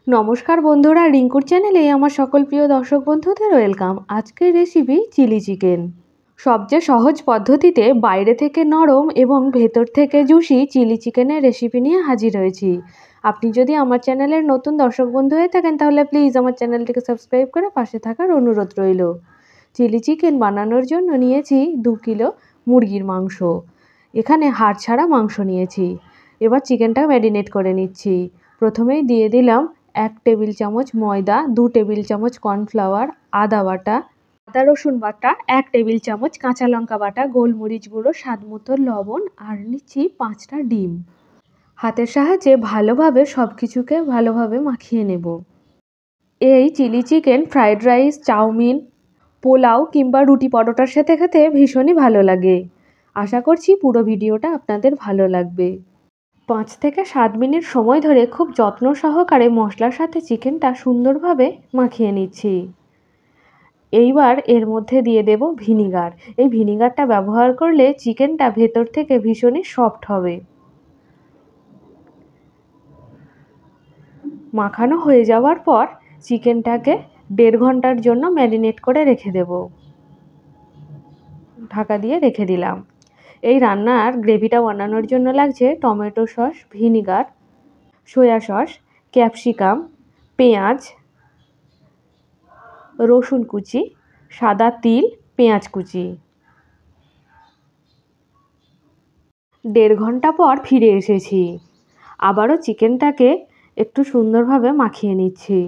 নমস্কার বন্ধুরা, রিঙ্কুর চ্যানেলে আমার সকল প্রিয় দর্শক বন্ধুদের ওয়েলকাম। আজকের রেসিপি চিলি চিকেন। সবচেয়ে সহজ পদ্ধতিতে বাইরে থেকে নরম এবং ভেতর থেকে জুসি চিলি চিকেনের রেসিপি নিয়ে হাজির হয়েছি। আপনি যদি আমার চ্যানেলের নতুন দর্শক বন্ধু হয়ে থাকেন তাহলে প্লিজ আমার চ্যানেলটিকে সাবস্ক্রাইব করে পাশে থাকার অনুরোধ রইল। চিলি চিকেন বানানোর জন্য নিয়েছি 2 কিলো মুরগির মাংস। এখানে হাড় ছাড়া মাংস নিয়েছি। এবার চিকেনটা ম্যারিনেট করে নিচ্ছি। প্রথমেই দিয়ে দিলাম 1 টেবিল চামচ ময়দা, 2 টেবিল চামচ কর্নফ্লাওয়ার, আদা বাটা, আদা রসুন বাটা, 1 টেবিল চামচ কাঁচা লঙ্কা বাটা, গোলমরিচ গুঁড়ো, স্বাদ মতো লবণ আর নিচ্ছি 5টা ডিম। হাতের সাহায্যে ভালোভাবে সব কিছুকে ভালোভাবে মাখিয়ে নেব। এই chilli chicken fried rice, chowmein, pulao কিংবা রুটি পরোটার সাথে খেতে ভীষণই ভালো লাগে। আশা করছি পুরো ভিডিওটা আপনাদের ভালো লাগবে। 5 থেকে 7 মিনিট সময় ধরে খুব যত্ন সহকারে মশলার সাথে চিকেনটা সুন্দরভাবে মাখিয়ে নিচ্ছি। এইবার এর মধ্যে দিয়ে দেব ভিনিগার। এই ভিনিগারটা ব্যবহার করলে চিকেনটা ভেতর থেকে ভীষণই সফট হবে। মাখানো হয়ে যাওয়ার পর চিকেনটাকে 1.5 ঘন্টার জন্য ম্যারিনেট করে রেখে দেব। ঢাকা দিয়ে রেখে দিলাম। এই রান্নার গ্রেভিটা বানানোর জন্য লাগছে tomato sauce, vinegar, soya sauce, capsicum, পেঁয়াজ, রসুন কুচি, সাদা তিল, পেঁয়াজ কুচি। 1.5 ঘন্টা পর ফিরে এসেছি। আবারও চিকেনটাকে একটু সুন্দরভাবে মাখিয়ে নিচ্ছি।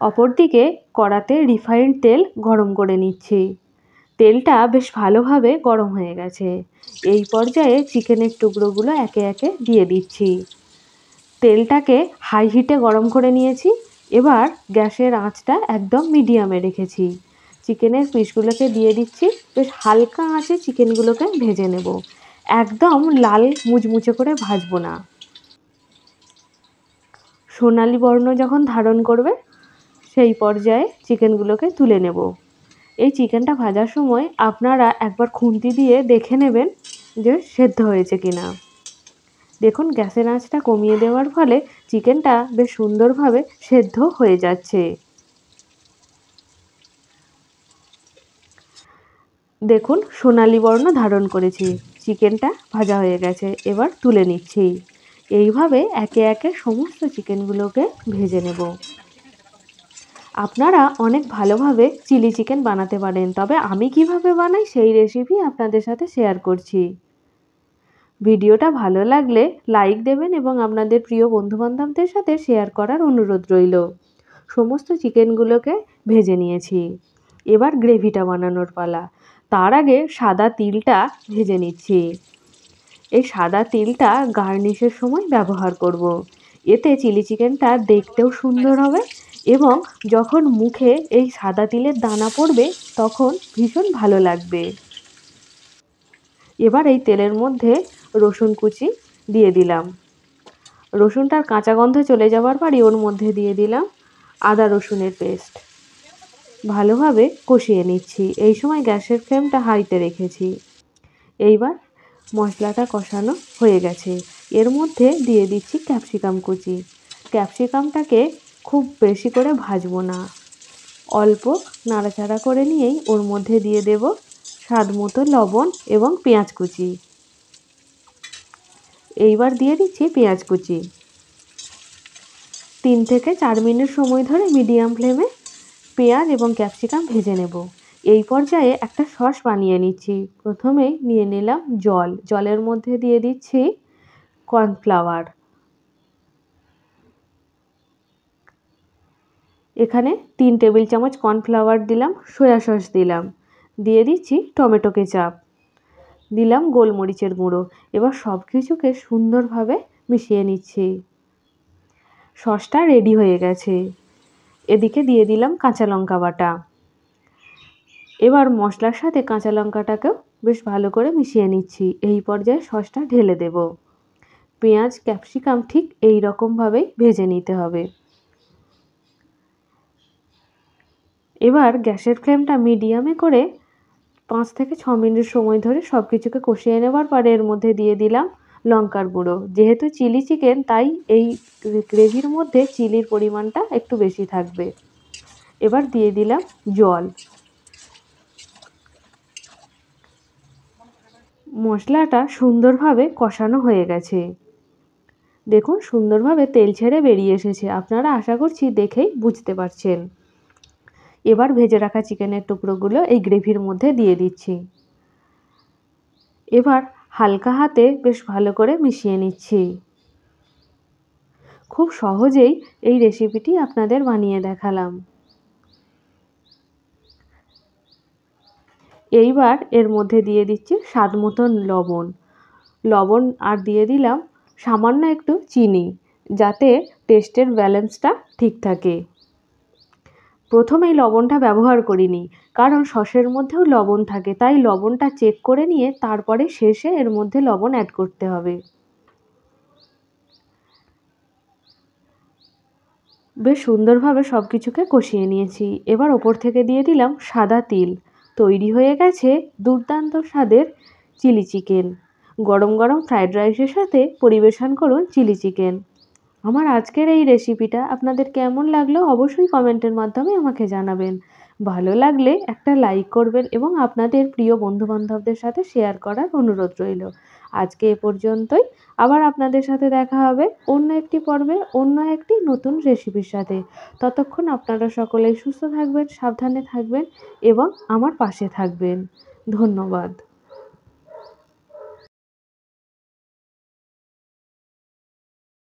অপরদিকে কড়াতে রিফাইন্ড তেল গরম করে নিচ্ছি। তেলটা বেশ ভালোভাবে গরম হয়ে গেছে। এই পর্যায়ে চিকেনের টুকরোগুলো একে একে দিয়ে দিচ্ছি। তেলটাকে হাই হিটে গরম করে নিয়েছি। এবার গ্যাসের আঁচটা একদম মিডিয়ামে রেখেছি। চিকেনের পিসগুলোকে দিয়ে দিচ্ছি। বেশ হালকা আঁচে চিকেনগুলোকে ভেজে নেব। একদম লাল মুচমুচে করে ভাজবো না। সোনালি বর্ণ যখন ধারণ করবে সেই পর্যায়ে চিকেনগুলোকে তুলে নেব। এই চিকেনটা ভাজার সময় আপনারা একবার খুন্তি দিয়ে দেখে নেবেন যে সেদ্ধ হয়েছে কিনা। দেখুন গ্যাসের আঁচটা কমিয়ে দেওয়ার ফলে চিকেনটা বেশ সুন্দরভাবে সেদ্ধ হয়ে যাচ্ছে। দেখুন সোনালি বর্ণ ধারণ করেছি। চিকেনটা ভাজা হয়ে গেছে। এবার তুলে নিচ্ছি। এইভাবে একে একে সমস্ত চিকেনগুলোকে ভেজে নেব। আপনারা অনেক ভালোভাবে চিলি চিকেন বানাতে পারেন, তবে আমি কিভাবে বানাই সেই রেসিপি আপনাদের সাথে শেয়ার করছি। ভিডিওটা ভালো লাগলে লাইক দেবেন এবং আপনাদের প্রিয় বন্ধুবান্ধবদের সাথে শেয়ার করার অনুরোধ রইল। সমস্ত চিকেনগুলোকে ভেজে নিয়েছি। এবার গ্রেভিটা বানানোর পালা। তার আগে সাদা তিলটা ভেজে নিচ্ছি। এই সাদা তিলটা গার্নিশের সময় ব্যবহার করব। এতে চিলি চিকেনটা দেখতেও সুন্দর হবে এবং যখন মুখে এই সাদা তিলের দানা পড়বে তখন ভীষণ ভালো লাগবে। এবার এই তেলের মধ্যে রসুন কুচি দিয়ে দিলাম। রসুনটার কাঁচা গন্ধ চলে যাওয়ার পরই ওর মধ্যে দিয়ে দিলাম আদা রসুনের পেস্ট। ভালোভাবে কষিয়ে নিচ্ছি। এই সময় গ্যাসের ফ্লেমটা হাইতে রেখেছি। এইবার মশলাটা কষানো হয়ে গেছে। এর মধ্যে দিয়ে দিচ্ছি ক্যাপসিকাম কুচি। ক্যাপসিকামটাকে খুব বেশি করে ভাজবো না, অল্প নাড়াচাড়া করে নিয়েই ওর মধ্যে দিয়ে দেব স্বাদ মতো লবণ এবং পেঁয়াজ কুচি। এইবার দিয়ে দিচ্ছি পেঁয়াজ কুচি। 3 থেকে 4 মিনিট সময় ধরে মিডিয়াম ফ্লেমে পেঁয়াজ এবং ক্যাপসিকাম ভেজে নেব। এই পর্যায়ে একটা সস বানিয়ে নিচ্ছি। প্রথমে নিয়ে নিলাম জল। জলের মধ্যে দিয়ে দিচ্ছি কর্নফ্লাওয়ার। এখানে 3 টেবিল চামচ কর্নফ্লাওয়ার দিলাম, সয়া সস দিলাম, দিয়ে দিচ্ছি টমেটো কেচাপ, দিলাম গোলমরিচের গুঁড়ো। এবার সব কিছুকে সুন্দরভাবে মিশিয়ে নিচ্ছি। সসটা রেডি হয়ে গেছে। এদিকে দিয়ে দিলাম কাঁচা লঙ্কা বাটা। এবার মশলার সাথে কাঁচা লঙ্কাটাকেও বেশ ভালো করে মিশিয়ে নিচ্ছি। এই পর্যায়ে সসটা ঢেলে দেব। পেঁয়াজ ক্যাপসিকাম ঠিক এই রকমভাবেই ভেজে নিতে হবে। এবার গ্যাসের ফ্লেমটা মিডিয়ামে করে 5 থেকে 6 মিনিট সময় ধরে সব কিছুকে কষিয়ে নেবার পরে এর মধ্যে দিয়ে দিলাম লঙ্কার গুঁড়ো। যেহেতু চিলি চিকেন তাই এই গ্রেভির মধ্যে চিলির পরিমাণটা একটু বেশি থাকবে। এবার দিয়ে দিলাম জল। মশলাটা সুন্দরভাবে কষানো হয়ে গেছে। দেখুন সুন্দরভাবে তেল ছেড়ে বেরিয়ে এসেছে। আপনারা আশা করছি দেখেই বুঝতে পারছেন। এবার ভেজে রাখা চিকেনের টুকরোগুলো এই গ্রেভির মধ্যে দিয়ে দিচ্ছি। এবার হালকা হাতে বেশ ভালো করে মিশিয়ে নিচ্ছি। খুব সহজেই এই রেসিপিটি আপনাদের বানিয়ে দেখালাম। এইবার এর মধ্যে দিয়ে দিচ্ছি স্বাদ মতন লবণ আর দিয়ে দিলাম সামান্য একটু চিনি, যাতে টেস্টের ব্যালেন্সটা ঠিক থাকে। প্রথমেই লবণটা ব্যবহার করিনি, কারণ সসের মধ্যেও লবণ থাকে, তাই লবণটা চেক করে নিয়ে তারপরে শেষে এর মধ্যে লবণ অ্যাড করতে হবে। বেশ সুন্দরভাবে সব কিছুকে কষিয়ে নিয়েছি। এবার ওপর থেকে দিয়ে দিলাম সাদা তিল। তৈরি হয়ে গেছে দুর্দান্ত স্বাদের চিলি চিকেন। গরম গরম ফ্রায়েড রাইসের সাথে পরিবেশন করুন চিলি চিকেন। আমার আজকের এই রেসিপিটা আপনাদের কেমন লাগলো অবশ্যই কমেন্টের মাধ্যমে আমাকে জানাবেন। ভালো লাগলে একটা লাইক করবেন এবং আপনাদের প্রিয় বন্ধুবান্ধবদের সাথে শেয়ার করার অনুরোধ রইল। আজকে এ পর্যন্তই। আবার আপনাদের সাথে দেখা হবে অন্য একটি পর্বে অন্য একটি নতুন রেসিপির সাথে। ততক্ষণ আপনারা সকলেই সুস্থ থাকবেন, সাবধানে থাকবেন এবং আমার পাশে থাকবেন। ধন্যবাদ।